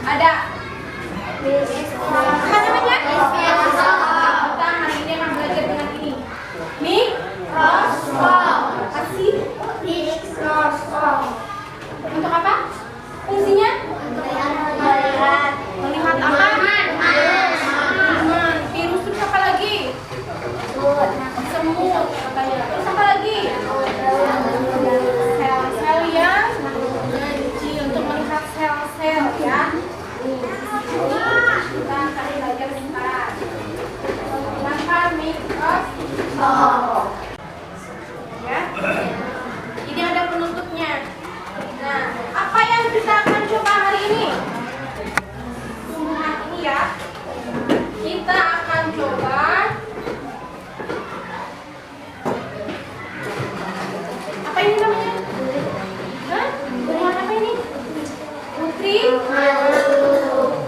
Ada. Apa namanya? Kita hari ini akan belajar dengan ini. Mikroskop. Kasih. Mikroskop. Untuk apa? Fungsinya? Melihat. Melihat apa? Virus, terus apa lagi? Semut katanya. Terus apa lagi? Sel-sel yang kecil, untuk melihat sel-sel ya. Kita akan belajar sebentar. Menggunakan mikroskop. Ya. Ini ada penutupnya. Nah, apa yang kita akan coba hari ini? Tumbuhan ini ya. Kita akan coba apa ini namanya? Hah? Tumbuhan apa ini? Putri malu.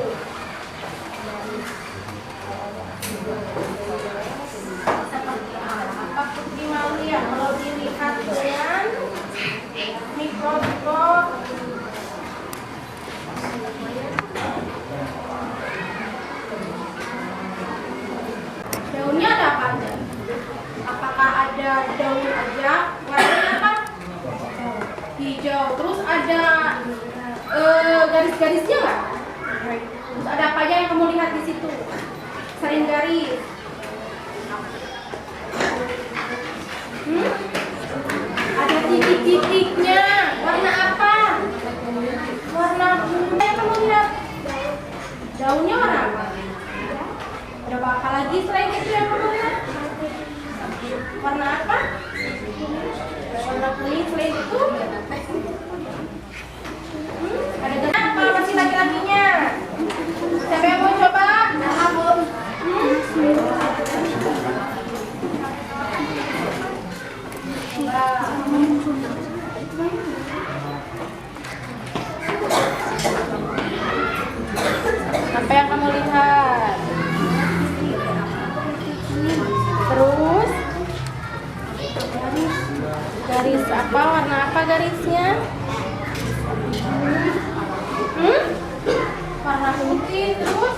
Seperti apa putri malu ya? Kalau dilihat dengan mikroskop. Daunnya ada apa aja? Apakah ada daun aja? Warnanya apa? Hijau. Terus ada garis-garisnya nggak? Terus ada apa aja yang kamu lihat di situ? Selain garis. Ada titik-titiknya. Warna apa? Warna kuning yang kamu lihat. Daunnya warna apa? Ada apa lagi selain itu yang kamu lihat? Warna apa? Warna kuning. Selain itu? Ada gambar apa masih laki-lakinya? Siapa yang mau coba? Apa yang kamu lihat? Terus garis apa? Warna apa garisnya? Warna putih. Terus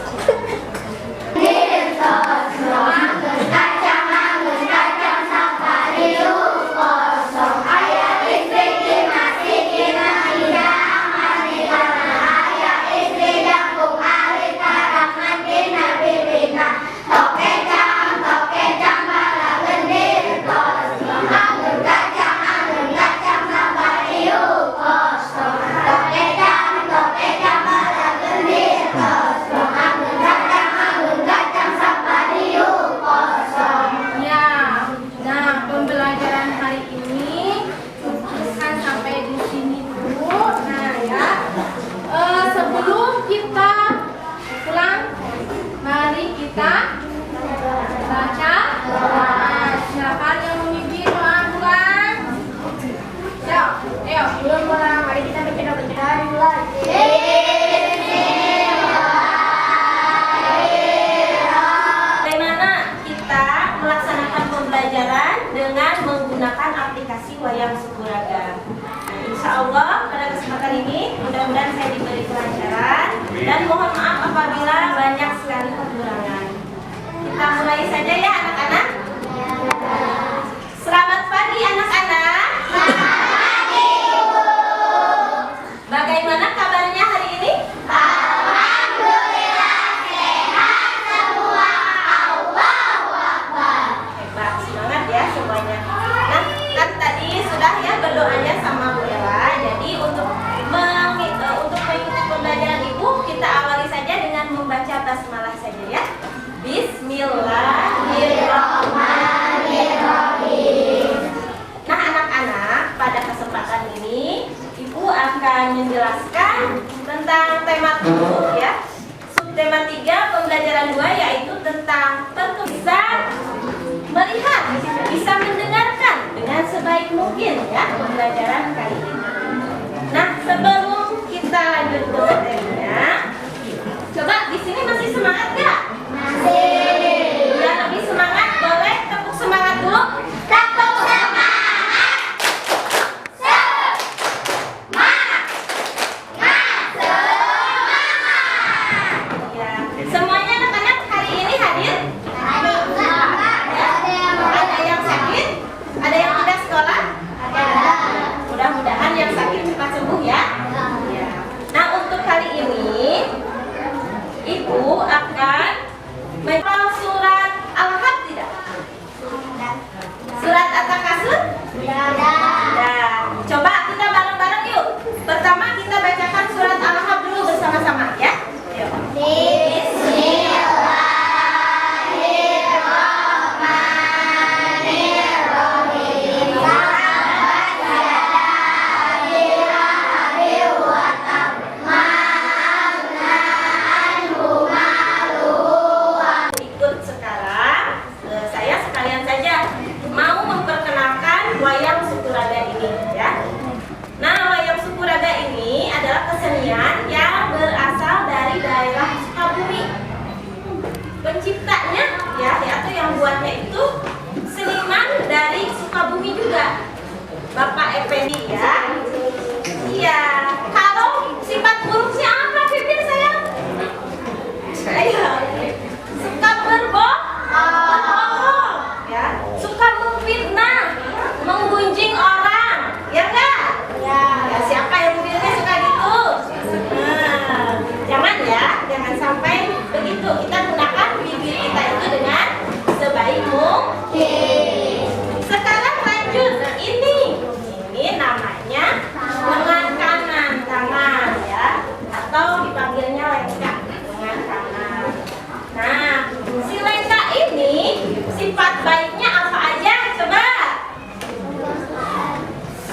dengan menggunakan aplikasi Wayang Sukuraga. Insya Allah pada kesempatan ini mudah-mudahan saya diberi kelancaran dan mohon maaf apabila banyak sekali kekurangan. Kita mulai saja ya anak-anak. Selamat pagi anak-anak. Selamat pagi Bu. Bagaimana kabarnya hari ini? Alhamdulillah sehat semua. Allahu Akbar. Hebat, semangat ya semuanya. Nah, kan tadi sudah ya berdoanya sama Bu Ella. Jadi untuk mengikuti pembelajaran Ibu, kita awali saja dengan membaca basmalah saja ya. Bismillahirrahmanirrahim. Nah anak-anak, pada kesempatan ini Ibu akan menjelaskan tentang tema 7 ya. Subtema 3 pembelajaran 2 yaitu tentang bisa melihat, bisa mendengarkan dengan sebaik mungkin ya pembelajaran kali ini. Nah sebelum kita lanjut ke materinya, coba di sini masih semangat gak? Masih. Biar lebih semangat, boleh tepuk semangat dulu. Tepuk semangat. Semangat. Semangat. Surat At-Takasur? Sudah. Coba kita bareng-bareng yuk. Pertama kita bacakan surat Al-Kahf dulu bersama-sama ya. Yuk. Ikut sekarang, saya sekalian saja mau memperkenalkan wayang Sukuraga ini ya. Nah, wayang Sukuraga ini adalah kesenian yang berasal dari daerah Sukabumi. Penciptanya ya atau yang buatnya itu seniman dari Sukabumi juga, Bapak Effendi ya. Iya. Kalau sifat buruknya apa, Bibir sayang? Ayo. Suka berbohong, ya. Suka memfitnah, menggunjing orang, ya enggak? Ya. Siapa yang bibirnya suka gitu? Nah, jangan sampai begitu. Kita gunakan bibir kita itu dengan sebaik mungkin. Sekarang lanjut, ini namanya lengan kanan tangan ya, atau dipanggilnya lengka, lengan kanan. Nah, si lengka ini sifat baiknya apa aja? Coba.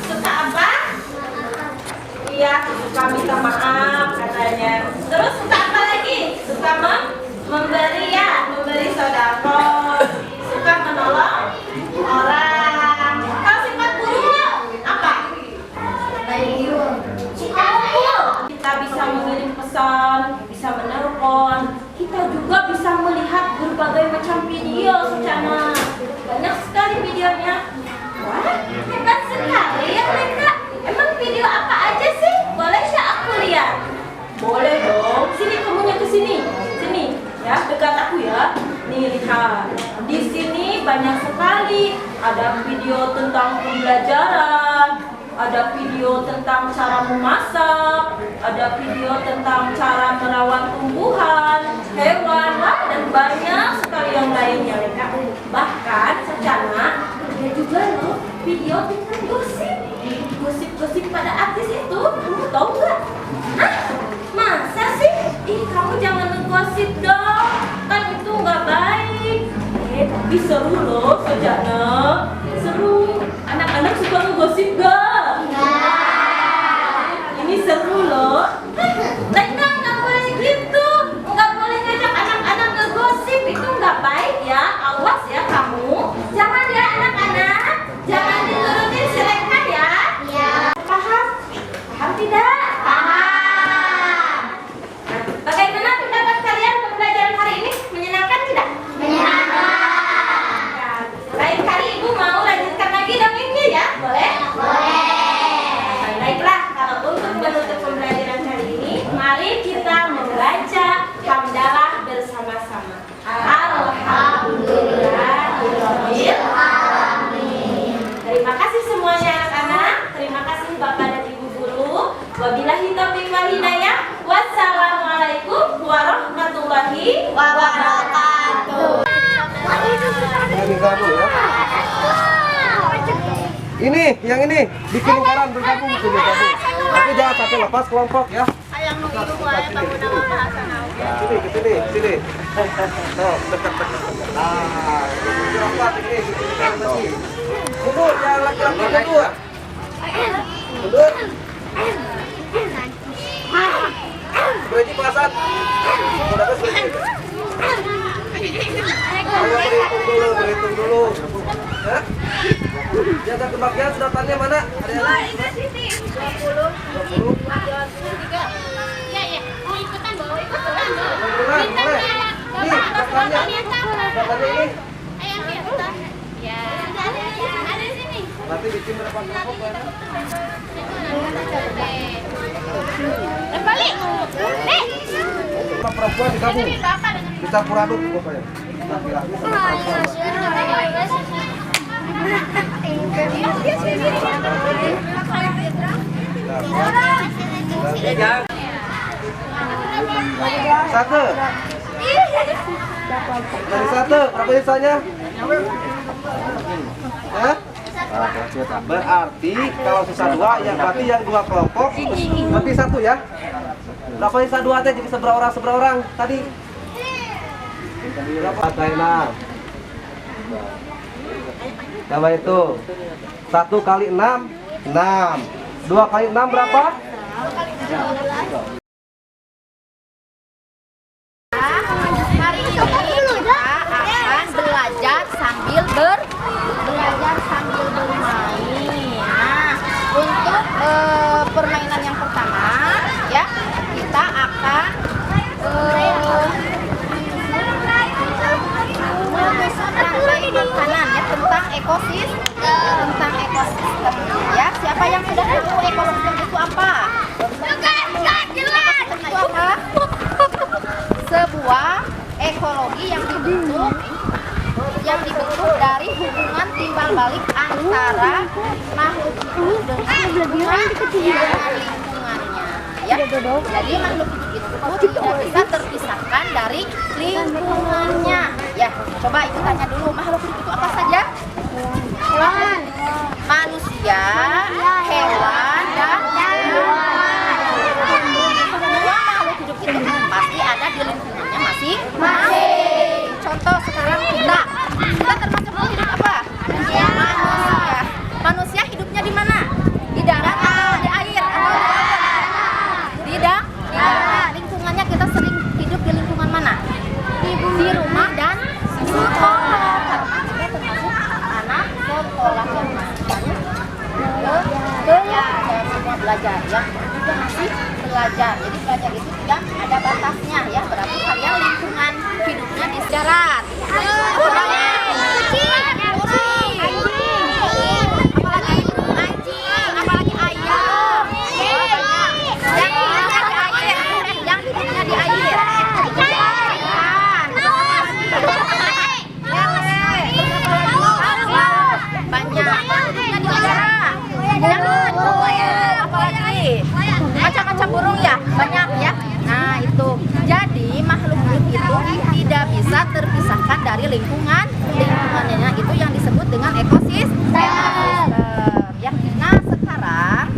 Suka apa? Iya, suka minta maaf katanya. Terus suka apa lagi? Suka memberi ya, memberi sedekah. Suka menolong orang. Kalau sifat buruknya apa? Suka ngomong. Kita bisa mengirim pesan, bisa menelpon. Kita juga bisa melihat berbagai macam video secara banyak sekali videonya. Wah, hebat sekali ya mereka. Emang video apa aja sih? Boleh nggak aku lihat? Boleh dong. Sini kamunya ke sini. Sini ya, dekat aku ya. Nih lihat. Di sini banyak sekali. Ada video tentang pembelajaran, ada video tentang cara memasak, ada video tentang cara merawat tumbuhan, hewan, dan banyak sekali yang lainnya. Bahkan secara ada juga loh video tentang gosip pada artis itu. Kamu tahu nggak? Hah? Masa sih? Ih, kamu jangan ngegosip dong, kan itu nggak baik. Tapi seru loh Sojana, seru. Anak-anak suka ngegosip gak? Ini seru loh. Mereka nggak boleh gitu, nggak boleh ngajak anak-anak ngegosip, itu nggak baik ya. Awas ya kamu, jangan ya anak-anak, jangan diturutin si Lengka ya. Paham? Paham tidak? Paham. Nah, bagaimana pendapat kalian pembelajaran hari ini? Menyenangkan tidak? Menyenangkan. Lain kali ibu mau lanjutkan lagi dongengnya ya? Boleh? Boleh. Baiklah, kalau untuk menutup pembelajaran kali ini, mari kita membaca hamdalah bersama-sama. Alhamdulillahirabbil alamin. Terima kasih semuanya anak-anak. Terima kasih Bapak dan Ibu guru. Wabillahi taufiq wal hidayah. Wassalamualaikum warahmatullahi wabarakatuh. Ini, yang ini bikin lingkaran bergabung, tapi jangan sampai lepas kelompok ya. Sini. Tuh, dekat. Nah, ini lompat ini. Mundur, yang laki-laki mundur. Mundur. Berhenti pasat. Udah selesai. Ayo berhitung dulu. Hah? Jaga kebagian sedotannya mana? Ada yang lain? Sini 20. 20. 23. Iya. Mau ikutan bawa ikutan. Boleh. Nih, sedotannya. Sedotannya ini. Ayo ikutan. Ya. Ada di sini. Nanti bikin berapa kelompok ya? Balik. Nih. Sama perempuan digabung. Dicampur aduk pokoknya. Laki-laki sama perempuan. Satu. Dari satu, apa sisanya? Ya? Berarti kalau sisa 2 ya berarti yang 2 kelompok berarti 1 ya. Berapa sisa 2 teh jadi seberapa orang tadi? Berapa? Ada 6. Coba itu 1 kali 6 6. 2 kali 6 berapa? Hari ini kita akan belajar sambil bermain. Nah, untuk permainan yang pertama, ya kita akan rangkai makanan ya tentang ekosistem ya. Siapa yang sudah tahu ekosistem itu apa? Ekosistem itu apa? Sebuah ekologi yang dibentuk dari hubungan timbal balik antara makhluk hidup dengan lingkungannya ya. Jadi makhluk hidup itu tidak bisa terpisahkan dari lingkungannya ya. Coba ibu tanya dulu, makhluk hidup itu apa saja? Hewan, manusia, hewan, dan semua makhluk hidup itu pasti ada di lingkungannya masing-masing. Contoh sekarang kita termasuk makhluk hidup apa? Manusia. Manusia hidupnya di mana? Di darat atau di air atau di darat? Lingkungannya kita sering hidup di lingkungan mana? Di rumah dan sekolah. Termasuk anak sekolah yang semua belajar ya, juga masih belajar. Jadi belajar itu tidak ada batasnya ya. Berarti kalian lingkungan hidupnya di darat. Apalagi ayam. Yang hidupnya di air. Banyak hidupnya di udara. Apalagi macam-macam burung ya, banyak ya. Nah itu, jadi makhluk hidup itu tidak bisa terpisahkan dari lingkungannya. Itu yang disebut dengan ekosistem ya. Nah sekarang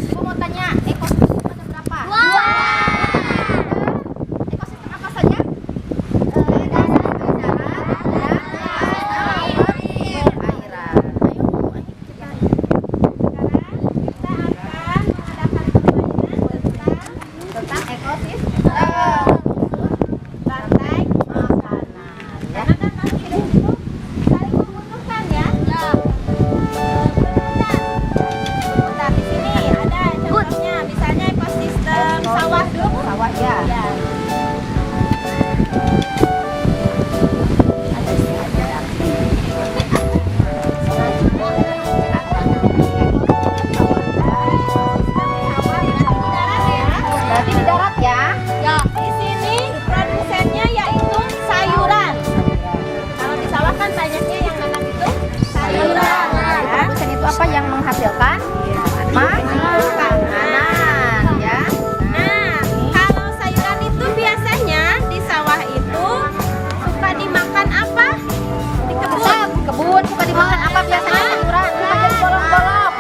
ibu mau tanya, ekosistem ada berapa? Ekosistem apa saja? Tentang ekosistem rantai makanan ya. Karena kan makhluk hidup itu saling membutuhkan ya. Bentar, di sini ada contohnya, misalnya ekosistem sawah dulu. Sawah ya. Berarti di darat ya? Ya. Di sini produsennya yaitu sayuran. Kalau di sawah kan banyaknya yang nanam itu sayuran. Produsen itu apa yang menghasilkan? Makanan ya. Nah, kalau sayuran itu biasanya di sawah itu suka dimakan apa? Di kebun. Kebun suka dimakan apa biasanya sayuran? Suka jadi bolong-bolong.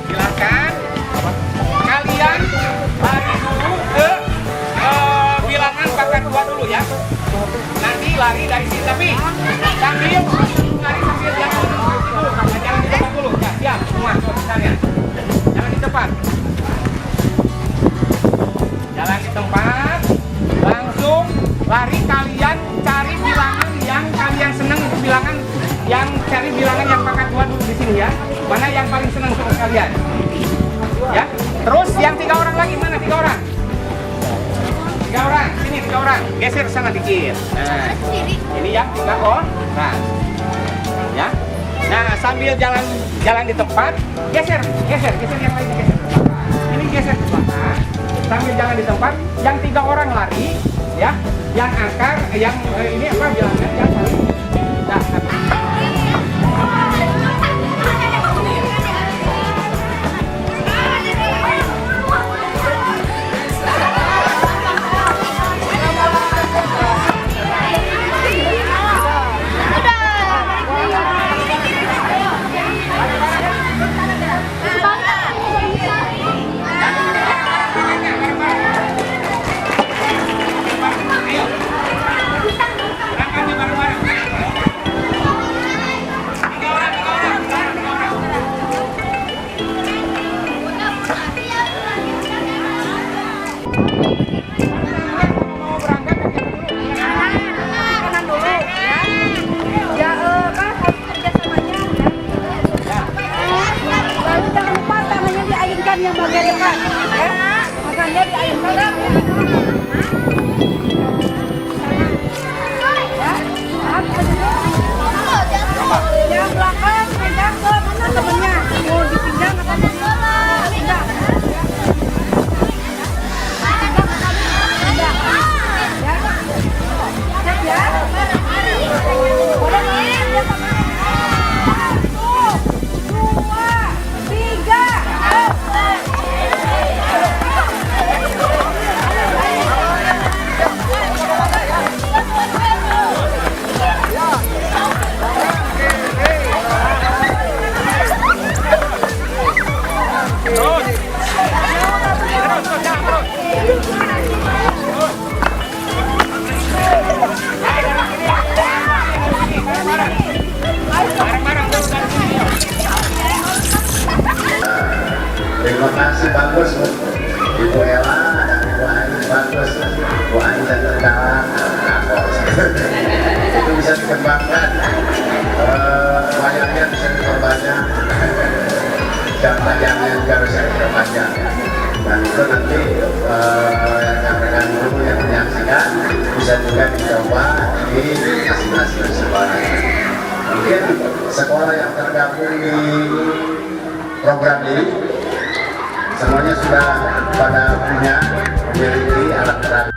Silakan kalian lari dulu ke bilangan pangkat 2 dulu ya. Nanti lari dari sini tapi sambil lari sambil jalan dulu. ya. Mana yang paling senang untuk kalian? Ya. Terus yang 3 orang lagi mana 3 orang? 3 orang, sini 3 orang. Geser sana dikit. Nah, ini yang 3 orang. Ya. Nah, sambil jalan di tempat, geser yang lainnya geser. Ini geser ke belakang. Sambil jalan di tempat, yang 3 orang lari, ya. Yang angkar, yang ini apa bilangnya? Yang paling. Nah, yang bagian depan, ya. Makannya diayunkan. Ya, yang belakang pindah ke mana temennya? Mau dipindah atau pindah? Terima kasih, bagus Ibu Ella dan Ibu Ani, bagus. Ibu Ani dan terdalam itu bisa dikembangkan, wayangnya bisa diperbanyak, jam tayangnya juga bisa diperbanyak, dan itu nanti rekan-rekan guru yang menyaksikan bisa juga dicoba di masing-masing sekolah. Mungkin sekolah yang tergabung di program ini semuanya sudah pada punya memiliki alat berat.